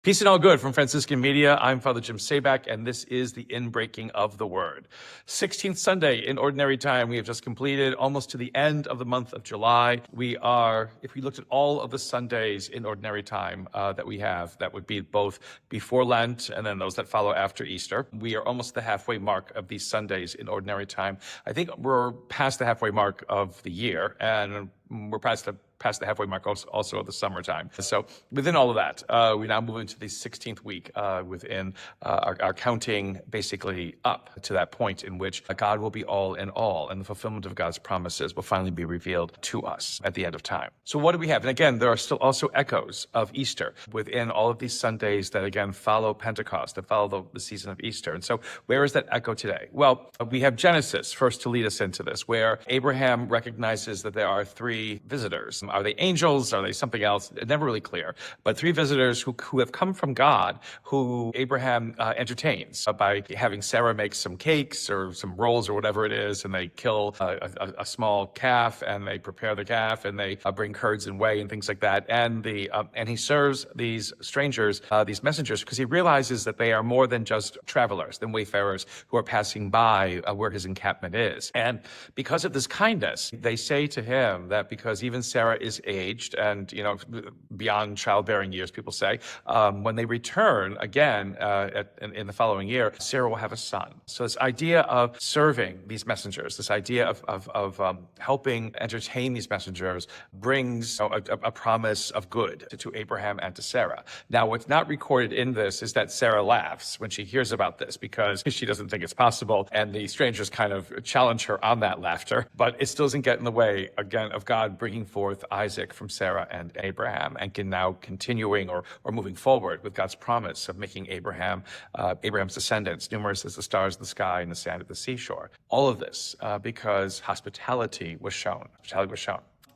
Peace and all good from Franciscan Media. I'm Father Jim Sabak, and this is the Inbreaking of the Word. 16th Sunday in Ordinary Time. We have just completed almost to the end of the month of July. We are, if we looked at all of the Sundays in Ordinary Time that we have, that would be both before Lent and then those that follow after Easter. We are almost the halfway mark of these Sundays in Ordinary Time. I think we're past the halfway mark of the year, and we're past the halfway mark also of the summertime. So within all of that, we now move into the 16th week within our counting basically up to that point in which God will be all in all, and the fulfillment of God's promises will finally be revealed to us at the end of time. So what do we have? And again, there are still also echoes of Easter within all of these Sundays that again follow Pentecost, that follow the season of Easter. And so where is that echo today? Well, we have Genesis first to lead us into this, where Abraham recognizes that there are three visitors. Are they angels? Are they something else? It's never really clear. But three visitors who have come from God, who Abraham entertains by having Sarah make some cakes or some rolls or whatever it is, and they kill a small calf, and they prepare the calf, and they bring curds and whey and things like that. And he serves these strangers, these messengers, because he realizes that they are more than just travelers, than wayfarers who are passing by where his encampment is. And because of this kindness, they say to him that because even Sarah is aged and, beyond childbearing years, people say, when they return again in the following year, Sarah will have a son. So this idea of serving these messengers, this idea of helping entertain these messengers brings a promise of good to Abraham and to Sarah. Now, what's not recorded in this is that Sarah laughs when she hears about this because she doesn't think it's possible, and the strangers kind of challenge her on that laughter, but it still doesn't get in the way, again, of God bringing forth Isaac from Sarah and Abraham, and now continuing or moving forward with God's promise of making Abraham's descendants numerous as the stars in the sky and the sand at the seashore. All of this because hospitality was shown.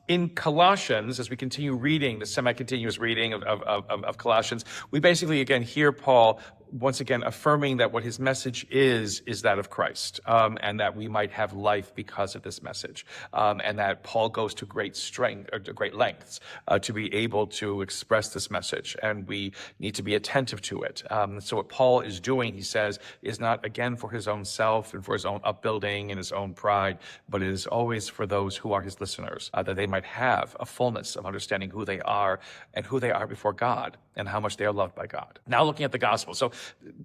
In Colossians, as we continue reading, the semi-continuous reading of Colossians, we basically again hear Paul once again affirming that what his message is that of Christ, and that we might have life because of this message, and that Paul goes to great strength or to great lengths to be able to express this message, and we need to be attentive to it. So what Paul is doing, he says, is not again for his own self and for his own upbuilding and his own pride, but it is always for those who are his listeners, that they might have a fullness of understanding who they are and who they are before God and how much they are loved by God. Now looking at the gospel. So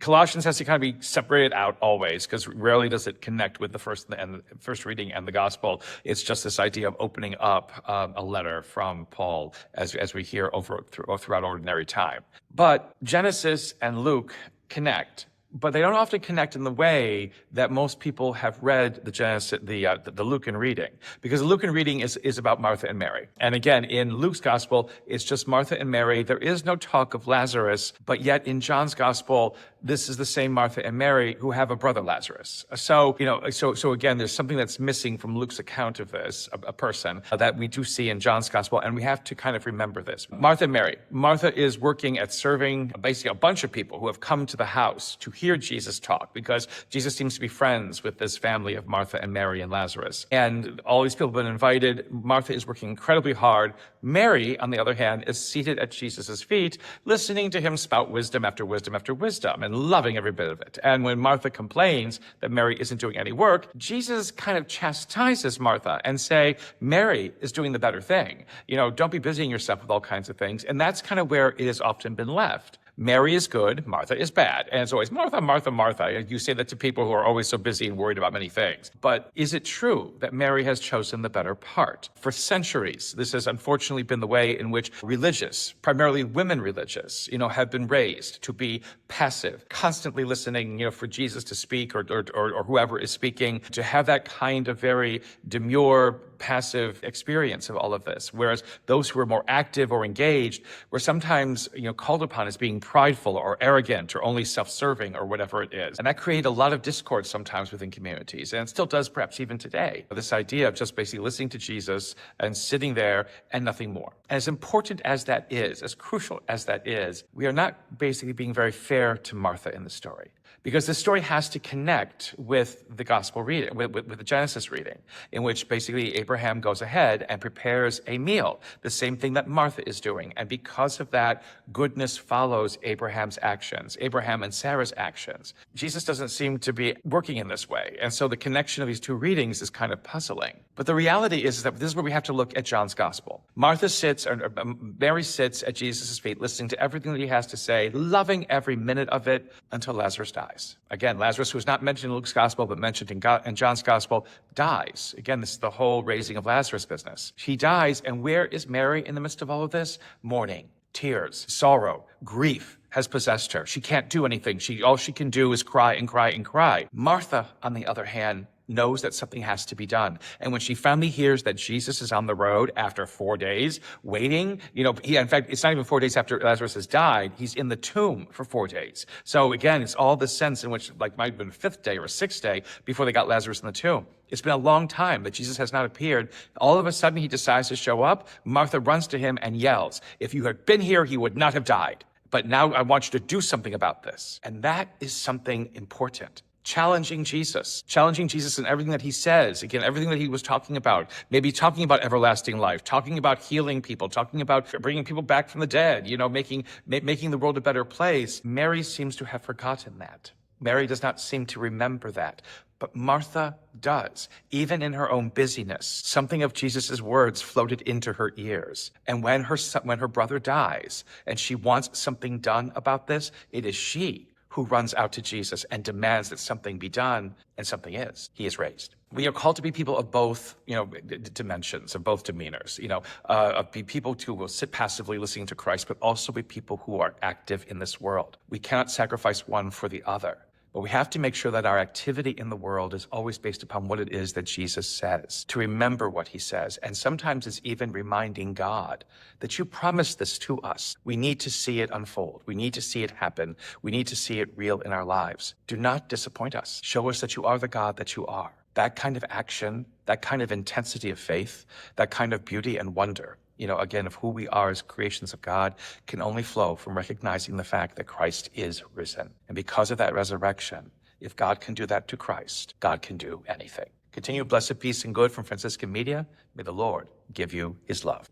Colossians has to kind of be separated out always, because rarely does it connect with the first reading and the gospel. It's just this idea of opening up a letter from Paul as we hear throughout Ordinary Time. But Genesis and Luke connect, but they don't often connect in the way that most people have read the Lucan reading, because the Lucan reading is about Martha and Mary. And again, in Luke's gospel, it's just Martha and Mary. There is no talk of Lazarus, but yet in John's gospel, this is the same Martha and Mary who have a brother Lazarus. So again, there's something that's missing from Luke's account of this, a person that we do see in John's gospel, and we have to kind of remember this. Martha and Mary. Martha is working at serving basically a bunch of people who have come to the house to hear Jesus talk, because Jesus seems to be friends with this family of Martha and Mary and Lazarus. And all these people have been invited. Martha is working incredibly hard. Mary, on the other hand, is seated at Jesus' feet, listening to him spout wisdom after wisdom after wisdom, and loving every bit of it. And when Martha complains that Mary isn't doing any work, Jesus kind of chastises Martha and say, Mary is doing the better thing. Don't be busying yourself with all kinds of things. And that's kind of where it has often been left. Mary is good, Martha is bad. And it's always, Martha, Martha, Martha. You say that to people who are always so busy and worried about many things. But is it true that Mary has chosen the better part? For centuries, this has unfortunately been the way in which religious, primarily women religious, have been raised to be passive, constantly listening, for Jesus to speak or whoever is speaking, to have that kind of very demure, passive experience of all of this. Whereas those who are more active or engaged were sometimes, called upon as being prideful or arrogant or only self-serving or whatever it is. And that created a lot of discord sometimes within communities, and it still does perhaps even today. This idea of just basically listening to Jesus and sitting there and nothing more. As important as that is, as crucial as that is, we are not basically being very fair to Martha in the story. Because this story has to connect with the gospel reading, with the Genesis reading, in which basically Abraham goes ahead and prepares a meal, the same thing that Martha is doing. And because of that, goodness follows Abraham's actions, Abraham and Sarah's actions. Jesus doesn't seem to be working in this way. And so the connection of these two readings is kind of puzzling. But the reality is that this is where we have to look at John's gospel. Mary sits at Jesus' feet, listening to everything that he has to say, loving every minute of it until Lazarus dies. Again, Lazarus, who is not mentioned in Luke's gospel, but mentioned in John's gospel, dies. Again, this is the whole raising of Lazarus business. He dies, and where is Mary in the midst of all of this? Mourning, tears, sorrow, grief has possessed her. She can't do anything. All she can do is cry and cry and cry. Martha, on the other hand, knows that something has to be done. And when she finally hears that Jesus is on the road after 4 days waiting, in fact, it's not even 4 days after Lazarus has died. He's in the tomb for 4 days. So again, it's all this sense in which might have been 5th day or 6th day before they got Lazarus in the tomb. It's been a long time that Jesus has not appeared. All of a sudden, he decides to show up. Martha runs to him and yells, "If you had been here, he would not have died. But now I want you to do something about this." And that is something important. Challenging Jesus in everything that he says, again, everything that he was talking about, maybe talking about everlasting life, talking about healing people, talking about bringing people back from the dead, making the world a better place. Mary seems to have forgotten that. Mary does not seem to remember that. But Martha does. Even in her own busyness, something of Jesus' words floated into her ears. And when her brother dies and she wants something done about this, it is she who runs out to Jesus and demands that something be done, and something is. He is raised. We are called to be people of both, dimensions, of both demeanors, be people who will sit passively listening to Christ, but also be people who are active in this world. We cannot sacrifice one for the other. But we have to make sure that our activity in the world is always based upon what it is that Jesus says, to remember what he says. And sometimes it's even reminding God that you promised this to us. We need to see it unfold. We need to see it happen. We need to see it real in our lives. Do not disappoint us. Show us that you are the God that you are. That kind of action, that kind of intensity of faith, that kind of beauty and wonder, again, of who we are as creations of God, can only flow from recognizing the fact that Christ is risen. And because of that resurrection, if God can do that to Christ, God can do anything. Continue blessed peace and good from Franciscan Media. May the Lord give you his love.